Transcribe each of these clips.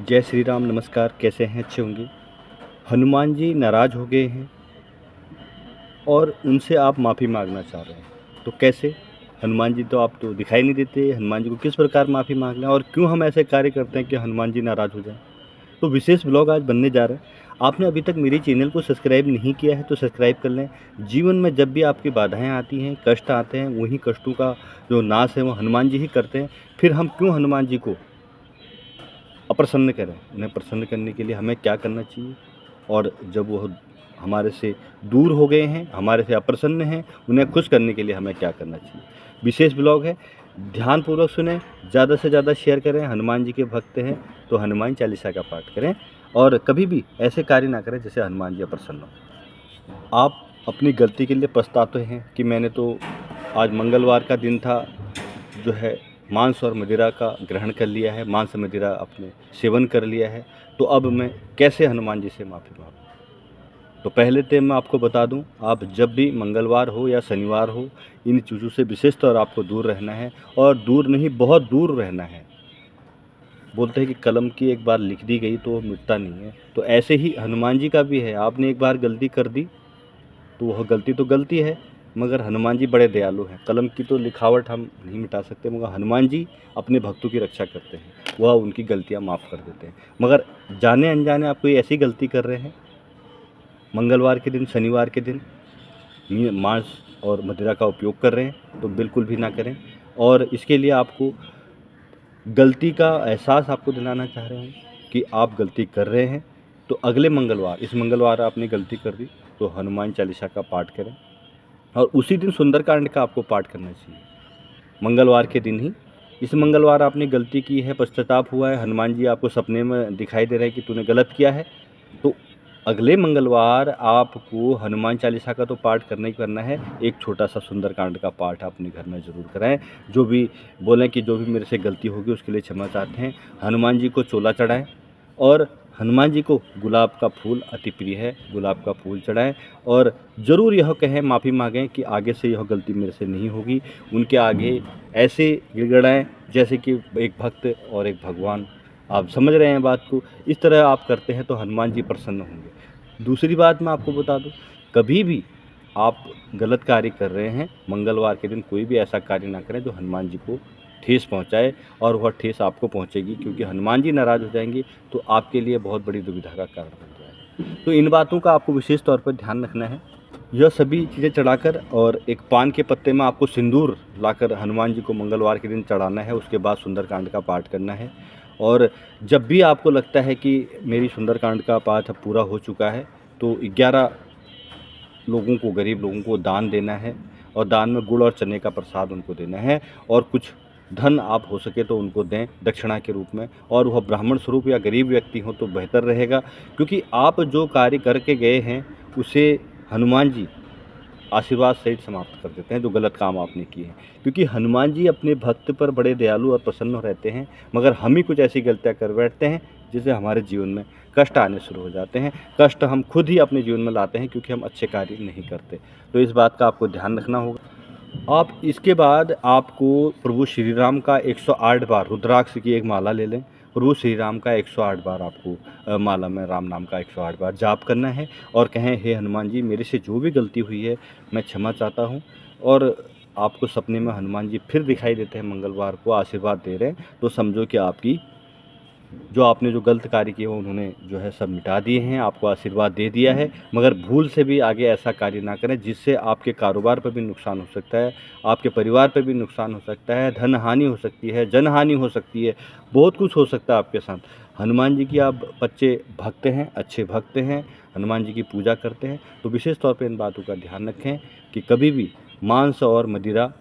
जय श्री राम। नमस्कार। कैसे हैं? अच्छे होंगे। हनुमान जी नाराज़ हो गए हैं और उनसे आप माफ़ी मांगना चाह रहे हैं, तो कैसे? हनुमान जी तो आप तो दिखाई नहीं देते। हनुमान जी को किस प्रकार माफ़ी मांगना है और क्यों हम ऐसे कार्य करते हैं कि हनुमान जी नाराज़ हो जाएं? तो विशेष ब्लॉग आज बनने जा रहा है। आपने अभी तक मेरे चैनल को सब्सक्राइब नहीं किया है तो सब्सक्राइब कर लें। जीवन में जब भी आपकी बाधाएं आती हैं, कष्ट आते हैं, वही कष्टों का जो नाश है वो हनुमान जी ही करते हैं। फिर हम क्यों हनुमान जी को अप्रसन्न करें? उन्हें प्रसन्न करने के लिए हमें क्या करना चाहिए? और जब वो हमारे से दूर हो गए हैं, हमारे से अप्रसन्न हैं, उन्हें खुश करने के लिए हमें क्या करना चाहिए? विशेष ब्लॉग है, ध्यानपूर्वक सुनें, ज़्यादा से ज़्यादा शेयर करें। हनुमान जी के भक्त हैं तो हनुमान चालीसा का पाठ करें और कभी भी ऐसे कार्य ना करें जिससे हनुमान जी अप्रसन्न हो। आप अपनी गलती के लिए पछताते हैं कि मैंने तो आज मंगलवार का दिन था, जो है मांस और मदिरा का ग्रहण कर लिया है, मांस मदिरा अपने सेवन कर लिया है, तो अब मैं कैसे हनुमान जी से माफ़ी मांगूं? तो पहले तो मैं आपको बता दूं, आप जब भी मंगलवार हो या शनिवार हो, इन चीज़ों से विशेष तौर आपको दूर रहना है और दूर नहीं, बहुत दूर रहना है। बोलते हैं कि कलम की एक बार लिख दी गई तो वो मिटता नहीं है, तो ऐसे ही हनुमान जी का भी है। आपने एक बार गलती कर दी तो वह गलती तो गलती है, मगर हनुमान जी बड़े दयालु हैं। कलम की तो लिखावट हम नहीं मिटा सकते, मगर हनुमान जी अपने भक्तों की रक्षा करते हैं, वह उनकी गलतियां माफ़ कर देते हैं। मगर जाने अनजाने आप कोई ऐसी गलती कर रहे हैं मंगलवार के दिन, शनिवार के दिन मांस और मदिरा का उपयोग कर रहे हैं, तो बिल्कुल भी ना करें। और इसके लिए आपको गलती का एहसास आपको दिलाना चाह रहे हैं कि आप गलती कर रहे हैं, तो अगले मंगलवार, इस मंगलवार आपने गलती कर दी तो हनुमान चालीसा का पाठ करें और उसी दिन सुंदरकांड का आपको पाठ करना चाहिए, मंगलवार के दिन ही। इस मंगलवार आपने गलती की है, पश्चाताप हुआ है, हनुमान जी आपको सपने में दिखाई दे रहे हैं कि तूने गलत किया है, तो अगले मंगलवार आपको हनुमान चालीसा का तो पाठ करना ही करना है। एक छोटा सा सुंदरकांड का पाठ अपने घर में ज़रूर कराएं। जो भी बोलें कि जो भी मेरे से गलती होगी उसके लिए क्षमा चाहते हैं। हनुमान जी को चोला चढ़ाएं और हनुमान जी को गुलाब का फूल अति प्रिय है, गुलाब का फूल चढ़ाएं और ज़रूर यह कहें, माफ़ी मांगें कि आगे से यह गलती मेरे से नहीं होगी। उनके आगे ऐसे गिड़गिड़ाएं जैसे कि एक भक्त और एक भगवान। आप समझ रहे हैं बात को? इस तरह आप करते हैं तो हनुमान जी प्रसन्न होंगे। दूसरी बात मैं आपको बता दूं, कभी भी आप गलत कार्य कर रहे हैं, मंगलवार के दिन कोई भी ऐसा कार्य ना करें जो हनुमान जी को ठेस पहुंचाए, और वह ठेस आपको पहुंचेगी, क्योंकि हनुमान जी नाराज़ हो जाएंगे तो आपके लिए बहुत बड़ी दुविधा का कारण बन जाएगा। तो इन बातों का आपको विशेष तौर पर ध्यान रखना है। यह सभी चीज़ें चढ़ाकर और एक पान के पत्ते में आपको सिंदूर लाकर हनुमान जी को मंगलवार के दिन चढ़ाना है। उसके बाद सुंदरकांड का पाठ करना है और जब भी आपको लगता है कि मेरी सुंदरकांड का पाठ अब पूरा हो चुका है, तो 11 लोगों को, गरीब लोगों को दान देना है और दान में गुड़ और चने का प्रसाद उनको देना है और कुछ धन आप हो सके तो उनको दें दक्षिणा के रूप में, और वह ब्राह्मण स्वरूप या गरीब व्यक्ति हो तो बेहतर रहेगा, क्योंकि आप जो कार्य करके गए हैं उसे हनुमान जी आशीर्वाद सहित समाप्त कर देते हैं, जो गलत काम आपने किए हैं। क्योंकि हनुमान जी अपने भक्त पर बड़े दयालु और प्रसन्न रहते हैं, मगर हम ही कुछ ऐसी गलतियां कर बैठते हैं जिससे हमारे जीवन में कष्ट आने शुरू हो जाते हैं। कष्ट हम खुद ही अपने जीवन में लाते हैं क्योंकि हम अच्छे कार्य नहीं करते। तो इस बात का आपको ध्यान रखना होगा। आप इसके बाद आपको प्रभु श्री राम का 108 बार रुद्राक्ष की एक माला ले लें। प्रभु श्री राम का 108 बार आपको माला में राम नाम का 108 बार जाप करना है और कहें, हे हनुमान जी, मेरे से जो भी गलती हुई है मैं क्षमा चाहता हूँ। और आपको सपने में हनुमान जी फिर दिखाई देते हैं, मंगलवार को आशीर्वाद दे रहे हैं, तो समझो कि आपकी जो आपने जो गलत कार्य किए उन्होंने जो है सब मिटा दिए हैं, आपको आशीर्वाद दे दिया है। मगर भूल से भी आगे ऐसा कार्य ना करें जिससे आपके कारोबार पर भी नुकसान हो सकता है, आपके परिवार पर भी नुकसान हो सकता है, धन हानि हो सकती है, जन हानि हो सकती है, बहुत कुछ हो सकता है आपके साथ। हनुमान जी की आप बच्चे भक्त हैं, अच्छे भक्त हैं, हनुमान जी की पूजा करते हैं, तो विशेष तौर पर इन बातों का ध्यान रखें कि कभी भी मांस और मदिरा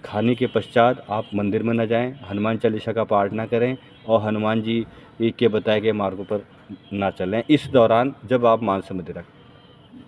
खाने के पश्चात आप मंदिर में न जाएं, हनुमान चालीसा का पाठ ना करें और हनुमान जी के बताए गए मार्गों पर ना चलें इस दौरान जब आप मांस मदिरा।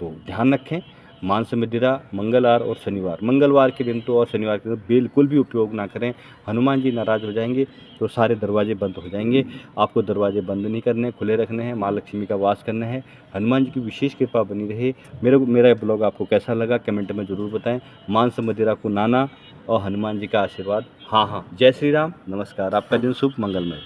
तो ध्यान रखें, मांस मदिरा मंगलवार और शनिवार, मंगलवार के दिन तो और शनिवार के दिन बिल्कुल भी उपयोग ना करें। हनुमान जी नाराज़ हो जाएंगे तो सारे दरवाजे बंद हो जाएंगे। आपको दरवाजे बंद नहीं करने, खुले रखने हैं, माँ लक्ष्मी का वास करना है। हनुमान जी की विशेष कृपा बनी रहे। मेरा ब्लॉग आपको कैसा लगा कमेंट में ज़रूर बताएं। मांस मदिरा को नाना और हनुमान जी का आशीर्वाद। हाँ हाँ, जय श्री राम, नमस्कार। आपका दिन शुभ मंगलमय।